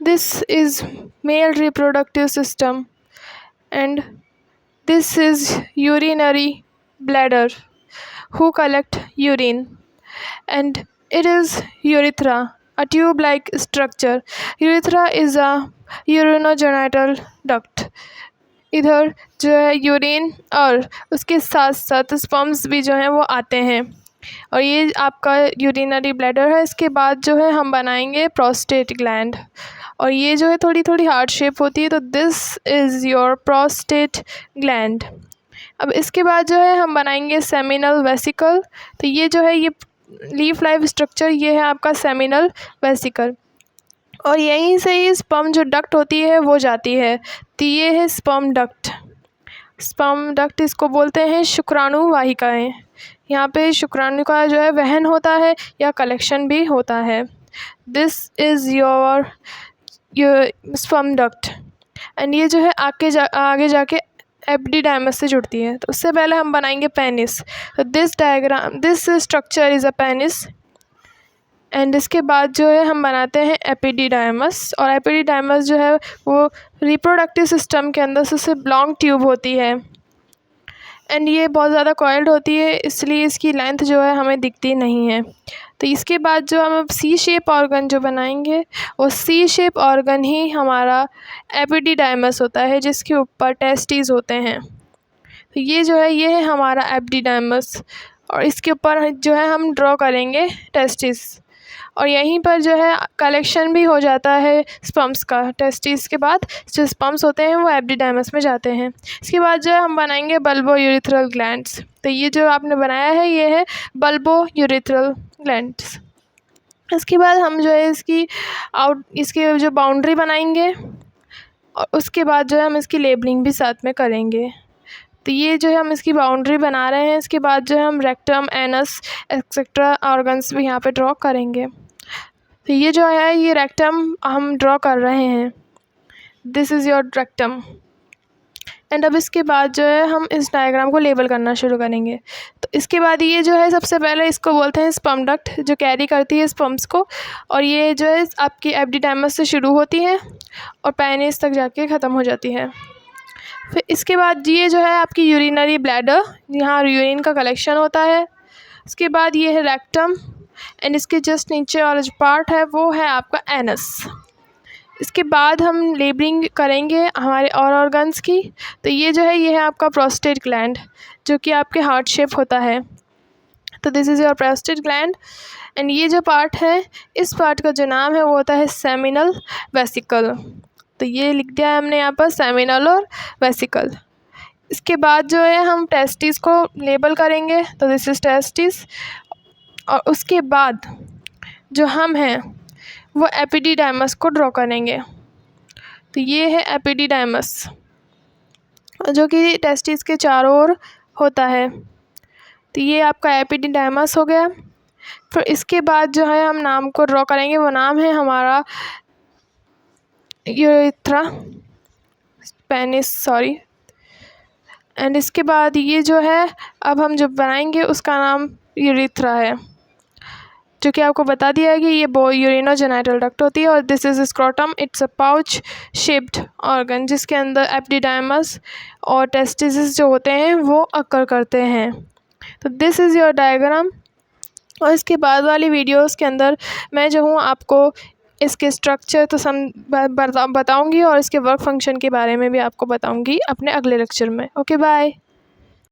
This is male reproductive system, and this is urinary bladder who collect urine, and it is urethra, a tube-like structure. Urethra is a urinogenital duct. इधर जो है urine और उसके साथ साथ sperms भी जो हैं वो आते हैं, और ये आपका यूरिनरी ब्लैडर है। इसके बाद जो है हम बनाएंगे प्रोस्टेट ग्लैंड, और ये जो है थोड़ी थोड़ी हार्ट शेप होती है, तो this is your prostate gland. अब इसके बाद जो है हम बनाएंगे सेमिनल वेसिकल। तो ये जो है ये लीफ लाइफ स्ट्रक्चर, ये है आपका सेमिनल वेसिकल, और यहीं से ही स्पर्म जो डक्ट होती है वो जाती है। तो ये है स्पर्म डक्ट। स्पर्म डक्ट इसको बोलते हैं शुक्राणु वाहिकाएँ। यहाँ पे शुक्राणु का जो है वहन होता है या कलेक्शन भी होता है। This is your sperm duct, and ये जो है आगे जाके एपिडिडाइमस से जुड़ती है। तो उससे पहले हम बनाएंगे पेनिस। तो this structure is a penis, and इसके बाद जो है हम बनाते हैं एपिडिडाइमस। और एपिडिडाइमस जो है वो रिप्रोडक्टिव सिस्टम के अंदर सबसे लॉन्ग ट्यूब होती है, एंड ये बहुत ज़्यादा कॉइल्ड होती है, इसलिए इसकी लेंथ जो है हमें दिखती नहीं है। तो इसके बाद जो हम सी शेप ऑर्गन जो बनाएंगे, वो सी शेप ऑर्गन ही हमारा एपिडिडाइमस होता है, जिसके ऊपर टेस्टिस होते हैं। तो ये जो है ये है हमारा एपिडिडाइमस, और इसके ऊपर जो है हम ड्रॉ करेंगे टेस्टिस, और यहीं पर जो है कलेक्शन भी हो जाता है स्पर्म्स का। टेस्टिस के बाद जो स्पर्म्स होते हैं वो एपिडिडाइमस में जाते हैं। इसके बाद जो है हम बनाएंगे बल्बो यूरिथ्रल ग्लैंड्स। तो ये जो आपने बनाया है ये है बल्बो यूरिथ्रल ग्लैंड्स। इसके बाद हम जो है इसकी जो बाउंड्री बनाएंगे, और उसके बाद जो है हम इसकी लेबलिंग भी साथ में करेंगे। तो ये जो है हम इसकी बाउंड्री बना रहे हैं। इसके बाद जो है हम रेक्टम, एनस एक्सेट्रा ऑर्गन्स भी यहाँ पे ड्रॉ करेंगे। तो ये जो है ये रेक्टम हम ड्रॉ कर रहे हैं। This is your rectum, and अब इसके बाद जो है हम इस डायग्राम को लेबल करना शुरू करेंगे। तो इसके बाद ये जो है सबसे पहले इसको बोलते हैं स्पर्म डक्ट, जो कैरी करती है स्पर्म्स को, और ये जो है आपकी एपिडिडाइमस से शुरू होती है और पेनिस तक जाके ख़त्म हो जाती है। फिर इसके बाद ये जो है आपकी यूरिनरी ब्लैडर, यहाँ यूरिन का कलेक्शन होता है। इसके बाद ये है रेक्टम, एंड इसके जस्ट नीचे वाला जो पार्ट है वो है आपका एनस। इसके बाद हम लेबलिंग करेंगे हमारे और ऑर्गन्स की। तो ये जो है ये है आपका प्रोस्टेट ग्लैंड, जो कि आपके हार्ट शेप होता है। तो this is your prostate gland, and ये जो पार्ट है इस पार्ट का जो नाम है वो होता है सेमिनल वेसिकल। तो ये लिख दिया है हमने यहाँ पर सेमिनल और वेसिकल। इसके बाद जो है हम टेस्टिस को लेबल करेंगे। तो दिस इज़ टेस्टिस, और उसके बाद जो हम हैं वो एपिडिडाइमस को ड्रॉ करेंगे। तो ये है एपिडिडाइमस, जो कि टेस्टिस के चारों ओर होता है। तो ये आपका एपिडिडाइमस हो गया। फिर इसके बाद जो है हम नाम को ड्रॉ करेंगे, वो नाम है हमारा यूरेथ्रा, पेनिस, सॉरी। एंड इसके बाद ये जो है अब हम जो बनाएंगे उसका नाम यूरेथ्रा है, जो कि आपको बता दिया है कि ये यूरिनोजेनिटल डक्ट होती है। और this is scrotum, it's a pouch shaped organ, जिसके अंदर एपिडिडाइमस और टेस्टिस जो होते हैं वो अकर करते हैं। तो दिस इज़ योर डायग्राम। और इसके बाद वाली वीडियोस के अंदर मैं जो हूँ आपको इसके स्ट्रक्चर तो बताऊँगी, और इसके वर्क फंक्शन के बारे में भी आपको बताऊँगी अपने अगले लेक्चर में। Okay, bye.